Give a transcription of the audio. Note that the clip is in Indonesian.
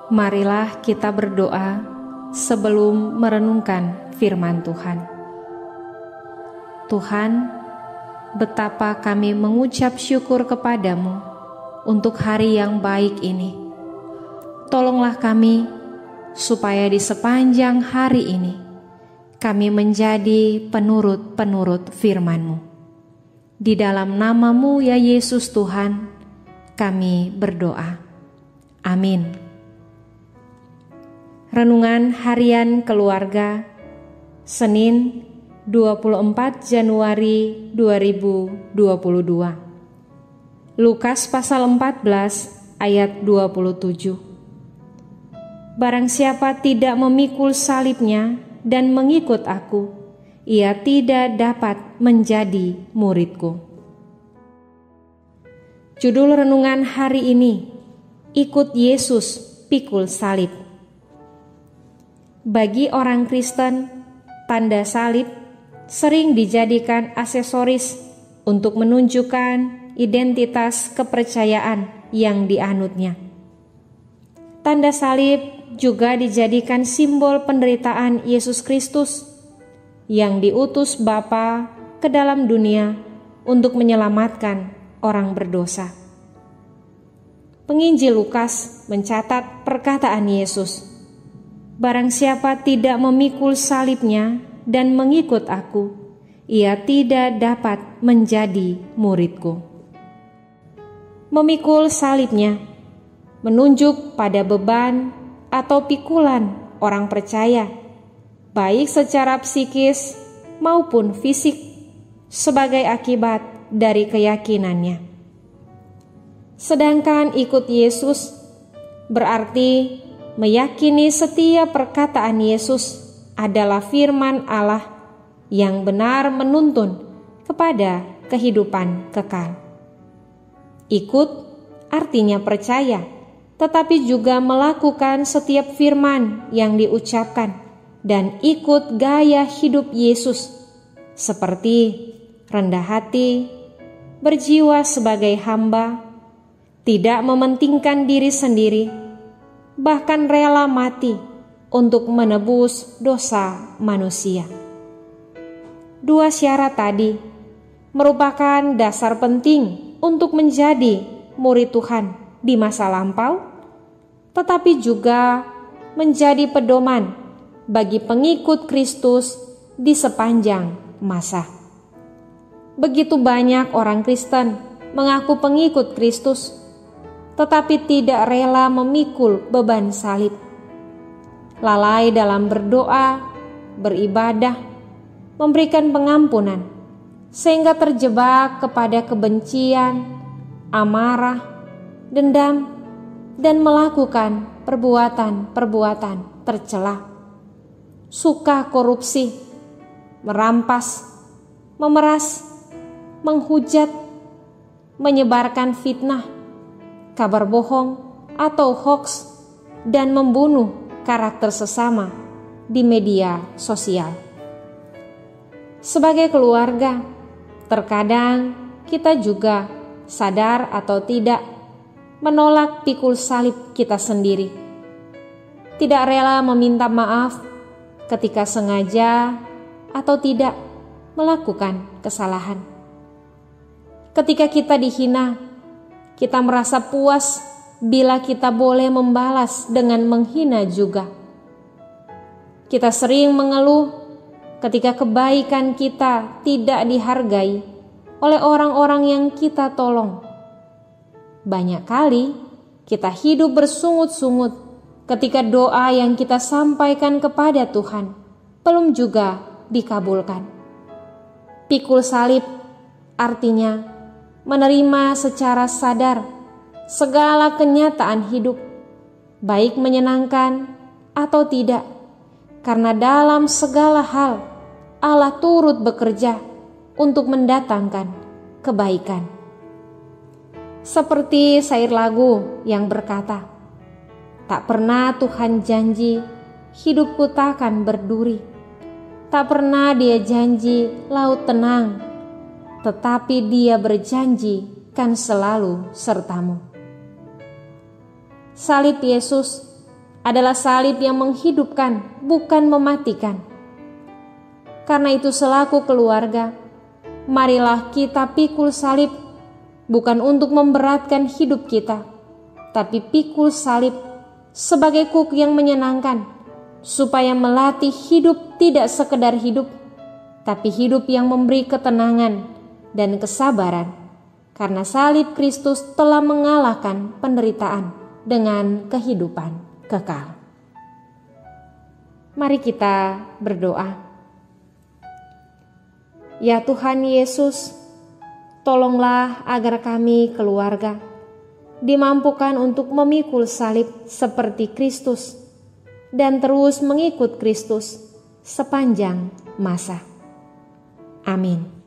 Marilah kita berdoa sebelum merenungkan firman Tuhan. Tuhan, betapa kami mengucap syukur kepadamu untuk hari yang baik ini. Tolonglah kami supaya di sepanjang hari ini kami menjadi penurut-penurut firman-Mu. Di dalam nama-Mu ya Yesus Tuhan, kami berdoa. Amin. Renungan Harian Keluarga, Senin 24 Januari 2022. Lukas pasal 14 ayat 27. Barang siapa tidak memikul salibnya dan mengikut aku, ia tidak dapat menjadi muridku. Judul renungan hari ini, ikut Yesus pikul salib. Bagi orang Kristen, tanda salib sering dijadikan aksesoris untuk menunjukkan identitas kepercayaan yang dianutnya. Tanda salib juga dijadikan simbol penderitaan Yesus Kristus yang diutus Bapa ke dalam dunia untuk menyelamatkan orang berdosa. Penginjil Lukas mencatat perkataan Yesus, "Barang siapa tidak memikul salibnya dan mengikut aku, ia tidak dapat menjadi muridku." Memikul salibnya menunjuk pada beban atau pikulan orang percaya, baik secara psikis maupun fisik, sebagai akibat dari keyakinannya. Sedangkan ikut Yesus berarti meyakini setiap perkataan Yesus adalah firman Allah yang benar menuntun kepada kehidupan kekal. Ikut artinya percaya, tetapi juga melakukan setiap firman yang diucapkan dan ikut gaya hidup Yesus, seperti rendah hati, berjiwa sebagai hamba, tidak mementingkan diri sendiri, bahkan rela mati untuk menebus dosa manusia. Dua syarat tadi merupakan dasar penting untuk menjadi murid Tuhan di masa lampau, tetapi juga menjadi pedoman bagi pengikut Kristus di sepanjang masa. Begitu banyak orang Kristen mengaku pengikut Kristus, tetapi tidak rela memikul beban salib. Lalai dalam berdoa, beribadah, memberikan pengampunan, sehingga terjebak kepada kebencian, amarah, dendam, dan melakukan perbuatan-perbuatan tercela. Suka korupsi, merampas, memeras, menghujat, menyebarkan fitnah, kabar bohong atau hoaks, dan membunuh karakter sesama di media sosial. Sebagai keluarga, terkadang kita juga sadar atau tidak menolak pikul salib kita sendiri. Tidak rela meminta maaf ketika sengaja atau tidak melakukan kesalahan. Ketika kita dihina, kita merasa puas bila kita boleh membalas dengan menghina juga. Kita sering mengeluh ketika kebaikan kita tidak dihargai oleh orang-orang yang kita tolong. Banyak kali kita hidup bersungut-sungut ketika doa yang kita sampaikan kepada Tuhan belum juga dikabulkan. Pikul salib artinya menerima secara sadar segala kenyataan hidup, baik menyenangkan atau tidak, karena dalam segala hal Allah turut bekerja untuk mendatangkan kebaikan. Seperti syair lagu yang berkata, "Tak pernah Tuhan janji hidupku takkan berduri, tak pernah Dia janji laut tenang, tetapi Dia berjanji kan selalu sertamu." Salib Yesus adalah salib yang menghidupkan, bukan mematikan. Karena itu selaku keluarga, marilah kita pikul salib, bukan untuk memberatkan hidup kita, tapi pikul salib sebagai kuk yang menyenangkan, supaya melatih hidup tidak sekedar hidup, tapi hidup yang memberi ketenangan dan kesabaran, karena salib Kristus telah mengalahkan penderitaan dengan kehidupan kekal. Mari kita berdoa. Ya Tuhan Yesus, tolonglah agar kami keluarga dimampukan untuk memikul salib seperti Kristus dan terus mengikut Kristus sepanjang masa. Amin.